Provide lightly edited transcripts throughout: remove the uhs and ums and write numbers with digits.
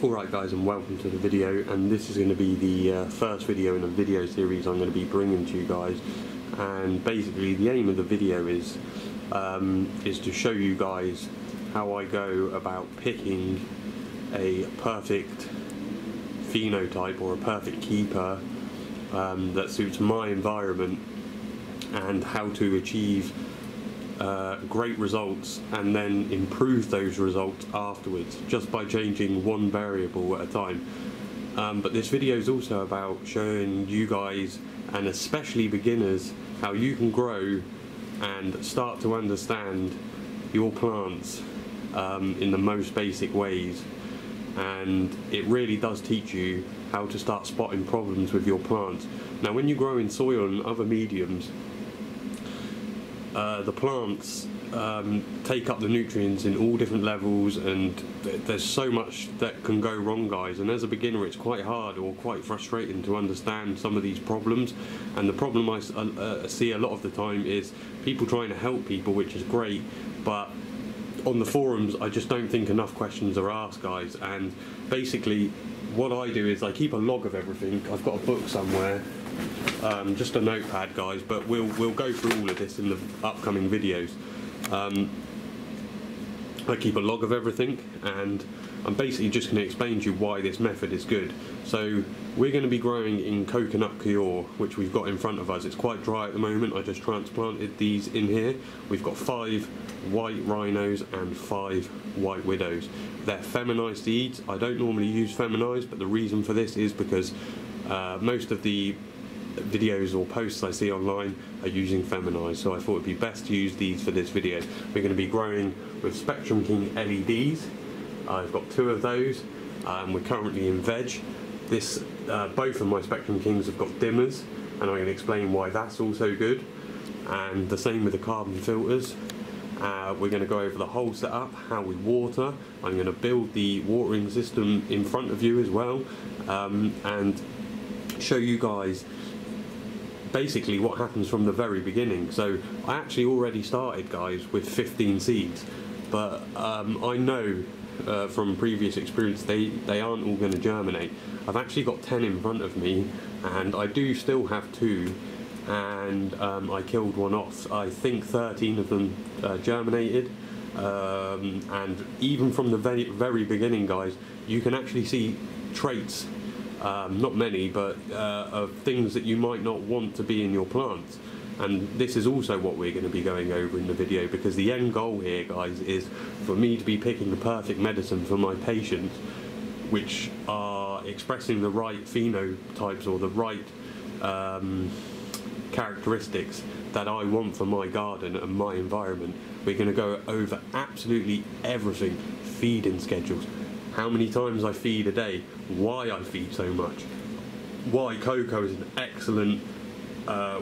Alright guys, and welcome to the video, and this is going to be the first video in a video series I'm going to be bringing to you guys. And basically the aim of the video is to show you guys how I go about picking a perfect phenotype or a perfect keeper that suits my environment, and how to achieve great results and then improve those results afterwards just by changing one variable at a time. But this video is also about showing you guys, and especially beginners, how you can grow and start to understand your plants in the most basic ways. And it really does teach you how to start spotting problems with your plants. Now, when you grow in soil and other mediums, the plants take up the nutrients in all different levels, and there's so much that can go wrong, guys. And as a beginner, it's quite hard or quite frustrating to understand some of these problems. And the problem I see a lot of the time is people trying to help people, which is great, but on the forums I just don't think enough questions are asked, guys. And basically what I do is I keep a log of everything. I've got a book somewhere, just a notepad, guys, but we'll go through all of this in the upcoming videos. I keep a log of everything, and I'm basically just going to explain to you why this method is good. So we're going to be growing in coconut coir, which we've got in front of us. It's quite dry at the moment. I just transplanted these in here. We've got 5 white rhinos and 5 white widows. They're feminized seeds. I don't normally use feminized, but the reason for this is because most of the videos or posts I see online are using feminized, so I thought it'd be best to use these for this video. We're going to be growing with Spectrum King LEDs. I've got 2 of those. We're currently in veg. Both of my Spectrum Kings have got dimmers, and I'm going to explain why that's also good. And the same with the carbon filters. We're going to go over the whole setup, how we water. I'm going to build the watering system in front of you as well, and show you guys basically what happens from the very beginning. So I actually already started, guys, with 15 seeds, but I know from previous experience they aren't all going to germinate. I've actually got 10 in front of me, and I do still have 2, and I killed one off. I think 13 of them germinated, and even from the very beginning, guys, you can actually see traits, not many, but of things that you might not want to be in your plants. And this is also what we're going to be going over in the video, because the end goal here, guys, is for me to be picking the perfect medicine for my patients, which are expressing the right phenotypes or the right characteristics that I want for my garden and my environment. We're going to go over absolutely everything. Feeding schedules, how many times I feed a day, why I feed so much, why cocoa is an excellent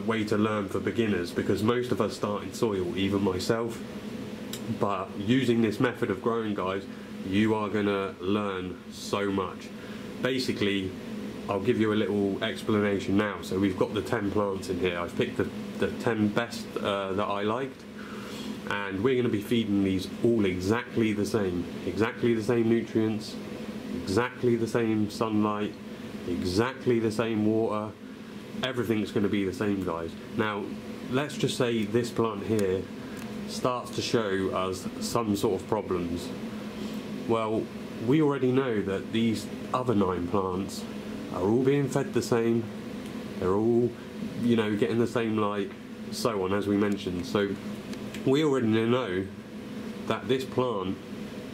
way to learn for beginners, because most of us start in soil, even myself. But using this method of growing, guys, you are going to learn so much. Basically, I'll give you a little explanation now. So we've got the 10 plants in here. I've picked the 10 best that I liked, and we're going to be feeding these all exactly the same nutrients, exactly the same sunlight, exactly the same water. Everything's going to be the same, guys. Now let's just say this plant here starts to show us some sort of problems. Well, we already know that these other 9 plants are all being fed the same, they're all, you know, getting the same light, so on, as we mentioned. So we already know that this plant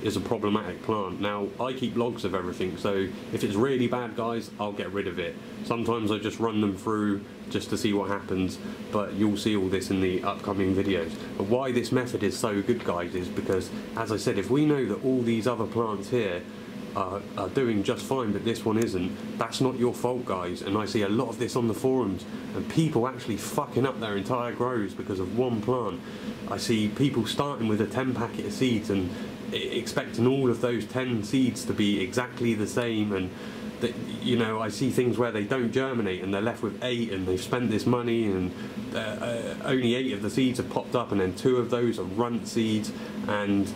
is a problematic plant. Now, I keep logs of everything, so if it's really bad, guys, I'll get rid of it. Sometimes I just run them through just to see what happens, but you'll see all this in the upcoming videos. But why this method is so good, guys, is because, as I said, if we know that all these other plants here are doing just fine, but this one isn't, that's not your fault, guys. And I see a lot of this on the forums, and people actually fucking up their entire grows because of one plant. I see people starting with a 10 packet of seeds and expecting all of those 10 seeds to be exactly the same, and that, you know, I see things where they don't germinate and they're left with 8, and they've spent this money, and only 8 of the seeds have popped up, and then 2 of those are runt seeds, and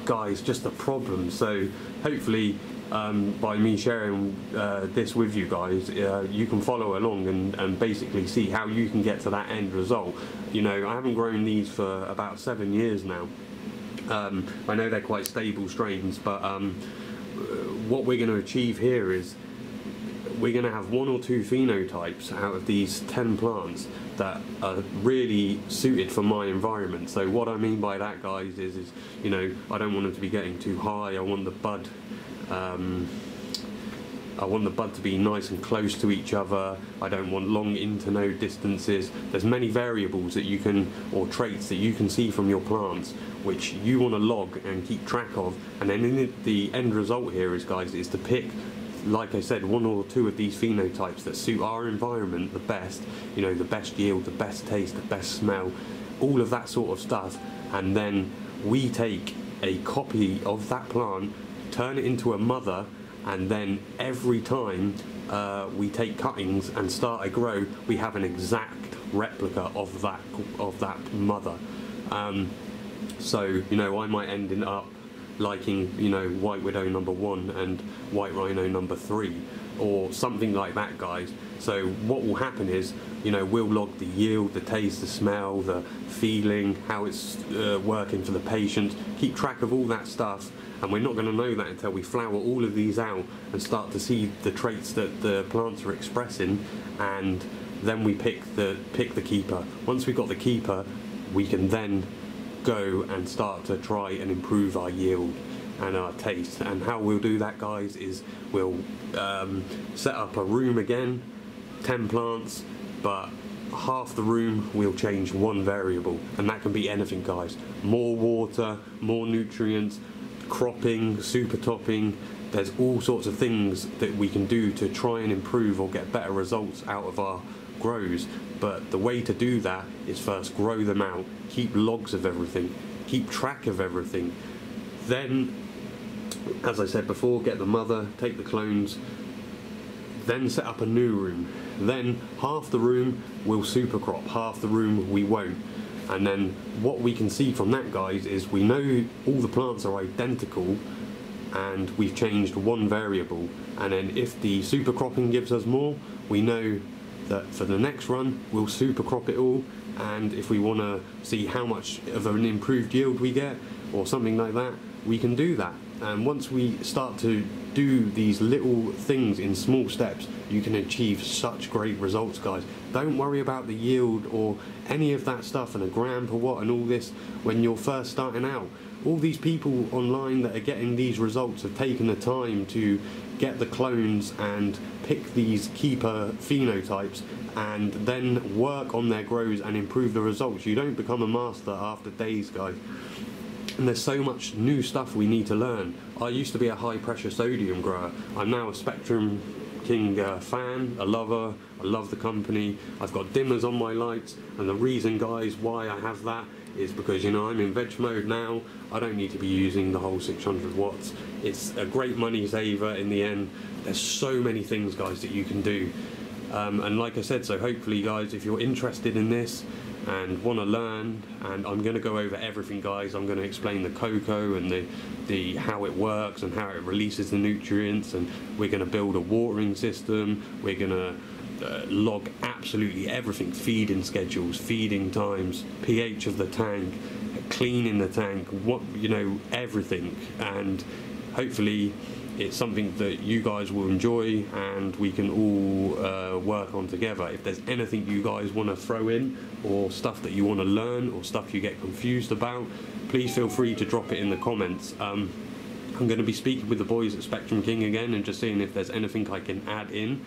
guys, just a problem. So hopefully by me sharing this with you guys, you can follow along and basically see how you can get to that end result. You know, I haven't grown these for about 7 years now. I know they're quite stable strains, but what we're going to achieve here is we're going to have 1 or 2 phenotypes out of these 10 plants that are really suited for my environment. So what I mean by that, guys, is you know, I don't want them to be getting too high. I want the bud to be nice and close to each other. I don't want long internode distances. There's many variables that you can, or traits that you can see from your plants, which you want to log and keep track of. And then in the end result here is, guys, is to pick, like I said, 1 or 2 of these phenotypes that suit our environment the best. You know, the best yield, the best taste, the best smell, all of that sort of stuff. And then we take a copy of that plant, turn it into a mother, and then every time we take cuttings and start a grow, we have an exact replica of that mother. So, you know, I might end up liking, you know, White Widow number 1 and White Rhino number 3, or something like that, guys. So what will happen is, you know, we'll log the yield, the taste, the smell, the feeling, how it's working for the patient, keep track of all that stuff. And we're not going to know that until we flower all of these out and start to see the traits that the plants are expressing, and then we pick the keeper. Once we've got the keeper, we can then go and start to try and improve our yield and our taste. And how we'll do that, guys, is we'll set up a room again, 10 plants, but half the room we'll change 1 variable, and that can be anything, guys. More water, more nutrients, cropping, super topping. There's all sorts of things that we can do to try and improve or get better results out of our grows. But the way to do that is first grow them out, keep logs of everything, keep track of everything. Then, as I said before, get the mother, take the clones, then set up a new room. Then half the room we'll super crop, half the room we won't. And then what we can see from that, guys, is we know all the plants are identical and we've changed 1 variable. And then if the super cropping gives us more, we know that for the next run we'll super crop it all. And if we want to see how much of an improved yield we get or something like that, we can do that. And once we start to do these little things in small steps, you can achieve such great results, guys. Don't worry about the yield or any of that stuff and a gram per watt and all this when you're first starting out. All these people online that are getting these results have taken the time to get the clones and pick these keeper phenotypes and then work on their grows and improve the results. You don't become a master after days, guys. And there's so much new stuff we need to learn. I used to be a high pressure sodium grower. I'm now a Spectrum King fan, a lover. I love the company. I've got dimmers on my lights, and the reason, guys, why I have that is because, you know, I'm in veg mode now. I don't need to be using the whole 600 watts. It's a great money saver in the end. There's so many things, guys, that you can do. And like I said, so hopefully, guys, if you're interested in this and want to learn, and I'm going to go over everything, guys. I'm going to explain the cocoa and the how it works and how it releases the nutrients, and we're going to build a watering system. We're going to log absolutely everything: feeding schedules, feeding times, pH of the tank, cleaning the tank, what, you know, everything. And hopefully it's something that you guys will enjoy and we can all work on together. If there's anything you guys want to throw in, or stuff that you want to learn, or stuff you get confused about, please feel free to drop it in the comments. I'm going to be speaking with the boys at Spectrum King again and just seeing if there's anything I can add in.